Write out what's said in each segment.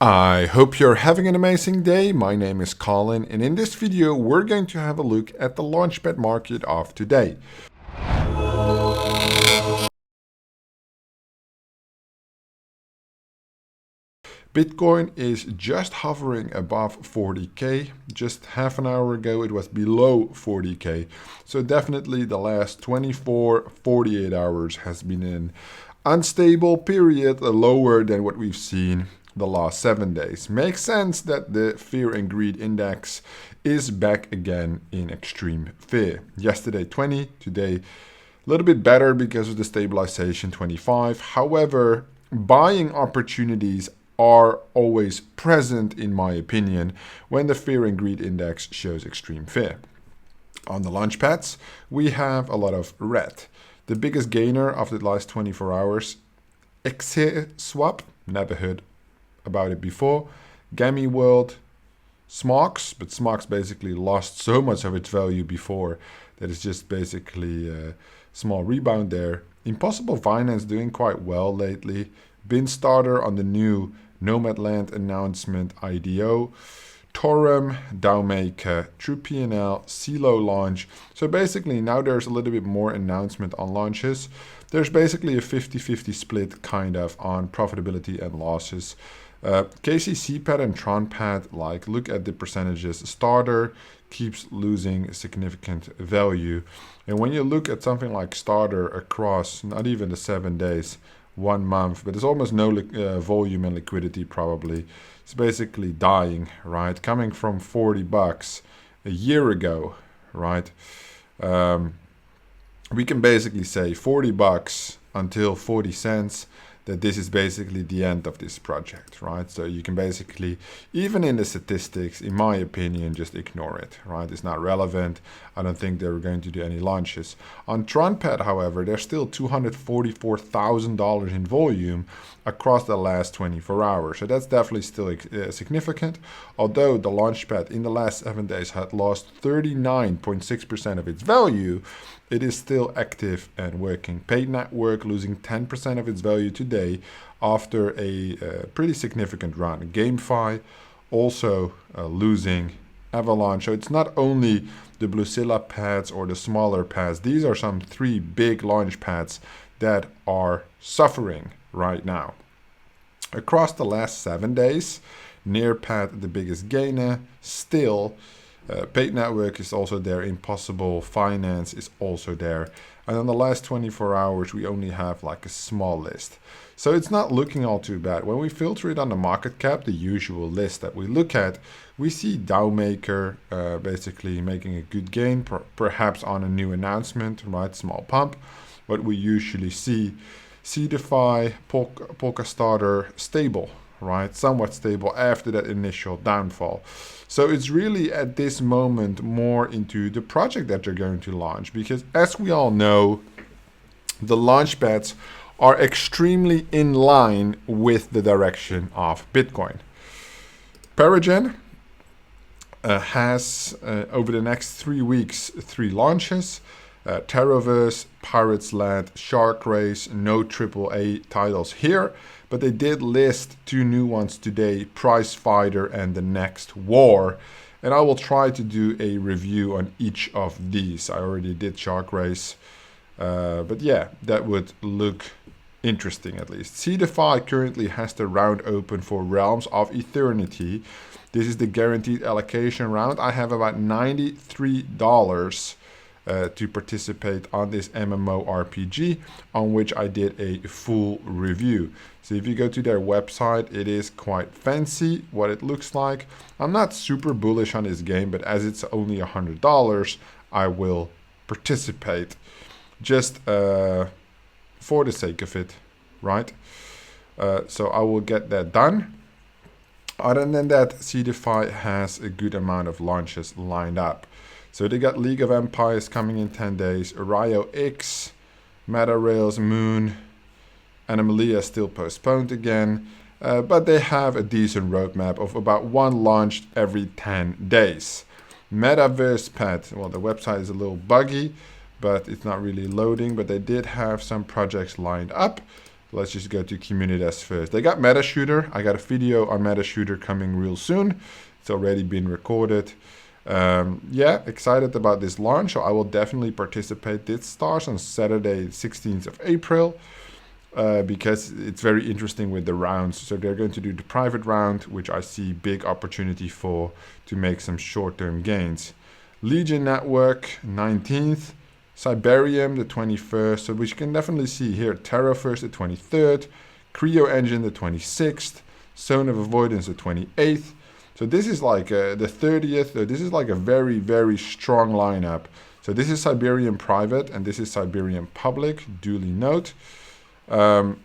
I hope you're having an amazing day. My name is Colin, and in this video we're going to have a look at the Launchpad market of today. Bitcoin is just hovering above 40k. Just half an hour ago it was below 40k. So definitely the last 48 hours has been an unstable period, lower than what we've seen the last 7 days. Makes sense that the fear and greed index is back again in extreme fear. Yesterday 20, today a little bit better because of the stabilization 25. However, buying opportunities are always present, in my opinion, when the fear and greed index shows extreme fear. On the Launchpads, we have a lot of red. The biggest gainer of the last 24 hours, Swap, never heard about it before. Gammy World, Smocks, but Smocks basically lost so much of its value before that it's just basically a small rebound there. Impossible Finance doing quite well lately. Bin Starter on the new Nomad Land announcement, IDO. Torum, Dowmaker, True P&L, CeeLo launch. So basically now there's a little bit more announcement on launches. There's basically a 50-50 split kind of on profitability and losses. KCCPad and TronPad, like, look at the percentages. Starter keeps losing significant value. And when you look at something like Starter across not even the 7 days, 1 month, but there's almost no volume and liquidity probably. It's basically dying, right? Coming from 40 bucks a year ago, right? We can basically say 40 bucks until 40 cents, that this is basically the end of this project, right? So you can basically, even in the statistics, in my opinion, just ignore it, right? It's not relevant. I don't think they're going to do any launches. On TronPad, however, there's still $244,000 in volume across the last 24 hours. So that's definitely still significant. Although the Launchpad in the last 7 days had lost 39.6% of its value, it is still active and working. Paid network losing 10% of its value today after a pretty significant run. GameFi also losing. Avalanche. So it's not only the Bluezilla pads or the smaller pads. These are some 3 big launch pads that are suffering right now. Across the last 7 days, Nearpad, the biggest gainer, still. Paid network is also there. Impossible Finance is also there. And in the last 24 hours, we only have like a small list. So it's not looking all too bad. When we filter it on the market cap, the usual list that we look at, we see Dowmaker basically making a good gain, perhaps on a new announcement, right? Small pump. What we usually see, CDFI, Polka Starter, stable, right? Somewhat stable after that initial downfall. So it's really at this moment more into the project that they're going to launch, because as we all know, the Launchpads are extremely in line with the direction of Bitcoin. Perigen has over the next 3 weeks 3 launches. Terraverse, Pirates Land, Shark Race, no AAA titles here, but they did list 2 new ones today, Prize Fighter and The Next War. And I will try to do a review on each of these. I already did Shark Race, but yeah, that would look interesting at least. CDFI currently has the round open for Realms of Eternity. This is the guaranteed allocation round. I have about $93 to participate on this MMORPG, on which I did a full review. So if you go to their website, it is quite fancy what it looks like. I'm not super bullish on this game, but as it's only $100, I will participate just for the sake of it, right? So I will get that done. Other than that, CDFI has a good amount of launches lined up. So they got League of Empires coming in 10 days, Iotex, MetaRails, Moon, Anomalia still postponed again, but they have a decent roadmap of about 1 launched every 10 days. Metaverse Pad, well, the website is a little buggy, but it's not really loading, but they did have some projects lined up. Let's just go to CommunityDesk first. They got MetaShooter. I got a video on MetaShooter coming real soon. It's already been recorded. Yeah, excited about this launch. So I will definitely participate. This starts on Saturday, 16th of April. Because it's very interesting with the rounds. So they're going to do the private round, which I see big opportunity for to make some short-term gains. Legion Network, 19th. Cyberium, the 21st. So we can definitely see here Terraverse, the 23rd. Creo Engine, the 26th. Zone of Avoidance, the 28th. So this is like the 30th. This is like a very, very strong lineup. So this is Cyberium Private and this is Cyberium Public, duly note. But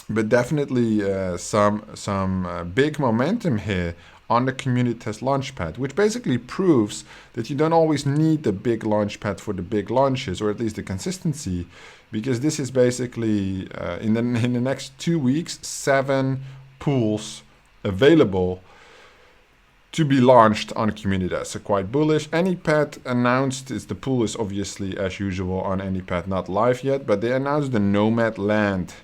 definitely some big momentum here on the community test launchpad, which basically proves that you don't always need the big launchpad for the big launches, or at least the consistency, because this is basically in the next 2 weeks 7 pools available to be launched on CommunityDesk. So quite bullish. AnyPad announced the pool is obviously as usual on AnyPad, not live yet, but they announced the Nomad Land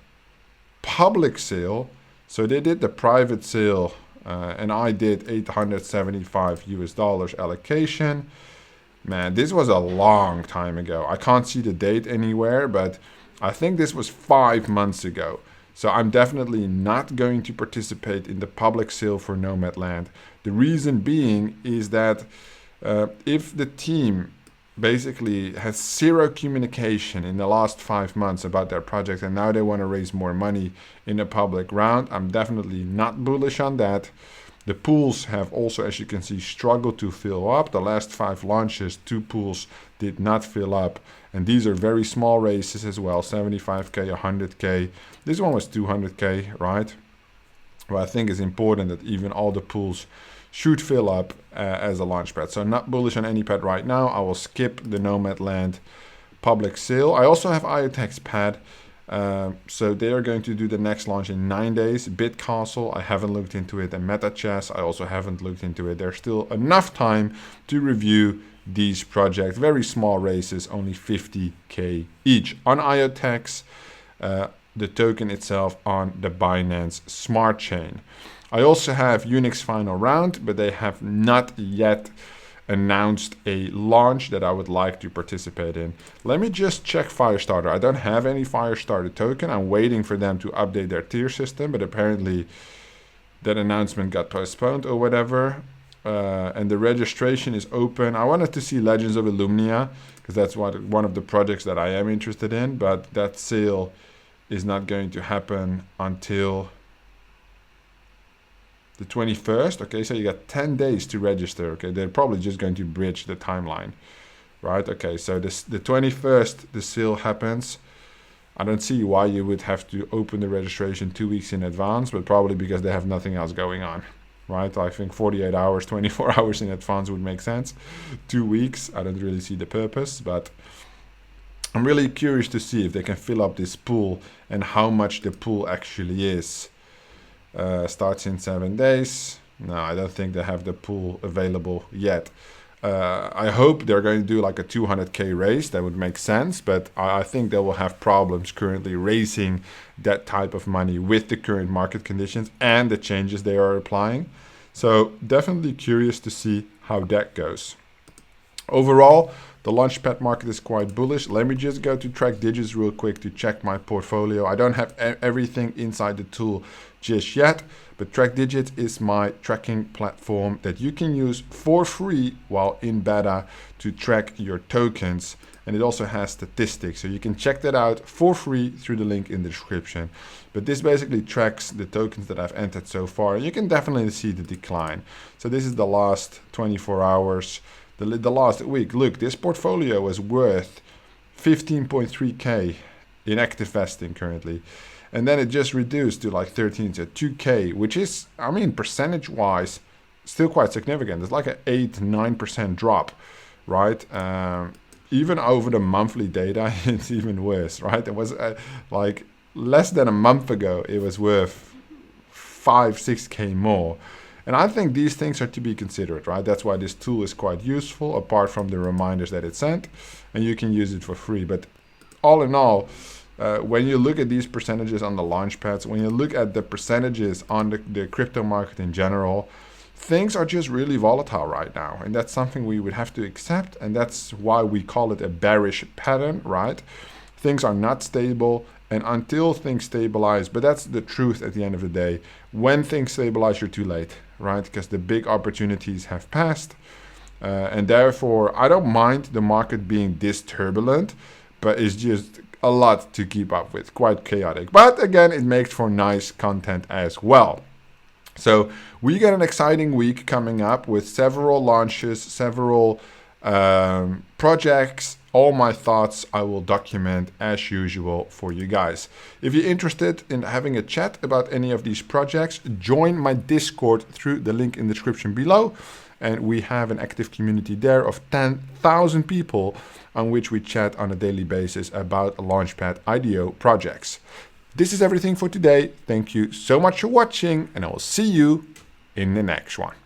public sale. So they did the private sale and I did $875 allocation. Man, this was a long time ago. I can't see the date anywhere, but I think this was 5 months ago. So I'm definitely not going to participate in the public sale for Nomad Land. The reason being is that if the team basically has zero communication in the last 5 months about their project and now they want to raise more money in a public round, I'm definitely not bullish on that. The pools have also, as you can see, struggled to fill up. The last 5 launches, 2 pools did not fill up. And these are very small races as well, 75K, 100K. This one was 200K, right? Well, I think it's important that even all the pools should fill up as a launchpad. So not bullish on AnyPad right now. I will skip the Nomad Land public sale. I also have Iotex pad. So they are going to do the next launch in 9 days. Bitcastle, I haven't looked into it. And MetaChess, I also haven't looked into it. There's still enough time to review these projects. Very small races, only 50K each. On Iotex, the token itself on the Binance Smart Chain. I also have Unix Final Round, but they have not yet announced a launch that I would like to participate in. Let me just check Firestarter. I don't have any Firestarter token. I'm waiting for them to update their tier system, but apparently that announcement got postponed or whatever. And the registration is open. I wanted to see Legends of Illumnia because that's one of the projects that I am interested in, but that sale is not going to happen until the 21st. Okay, so you got 10 days to register. Okay, they're probably just going to bridge the timeline, right? Okay, so the 21st, the sale happens. I don't see why you would have to open the registration 2 weeks in advance, but probably because they have nothing else going on, right? I think 48 hours, 24 hours in advance would make sense. 2 weeks, I don't really see the purpose, but I'm really curious to see if they can fill up this pool and how much the pool actually is. Starts in 7 days. No, I don't think they have the pool available yet. I hope they're going to do like a 200K raise. That would make sense, but I think they will have problems currently raising that type of money with the current market conditions and the changes they are applying. So definitely curious to see how that goes. Overall, the Launchpad market is quite bullish. Let me just go to Track Digits real quick to check my portfolio. I don't have everything inside the tool just yet, but Track Digits is my tracking platform that you can use for free while in beta to track your tokens. And it also has statistics, so you can check that out for free through the link in the description. But this basically tracks the tokens that I've entered so far, and you can definitely see the decline. So this is the last 24 hours. The last week. Look, this portfolio is worth 15.3K in active vesting currently. And then it just reduced to like 13 to 2K, which is, I mean, percentage wise, still quite significant. It's like an 8-9% drop, right? Even over the monthly data, it's even worse, right? It was like less than a month ago, it was worth 5-6K more. And I think these things are to be considered, right? That's why this tool is quite useful, apart from the reminders that it sent, and you can use it for free. But all in all, when you look at these percentages on the Launchpads, when you look at the percentages on the crypto market in general, things are just really volatile right now. And that's something we would have to accept. And that's why we call it a bearish pattern, right? Things are not stable. And until things stabilize, but that's the truth at the end of the day, when things stabilize, you're too late, right? Because the big opportunities have passed. And therefore, I don't mind the market being this turbulent, but it's just a lot to keep up with, quite chaotic. But again, it makes for nice content as well. So we got an exciting week coming up with several launches, several projects. All my thoughts I will document as usual for you guys. If you're interested in having a chat about any of these projects, join my Discord through the link in the description below. And we have an active community there of 10,000 people on which we chat on a daily basis about Launchpad IDO projects. This is everything for today. Thank you so much for watching, and I will see you in the next one.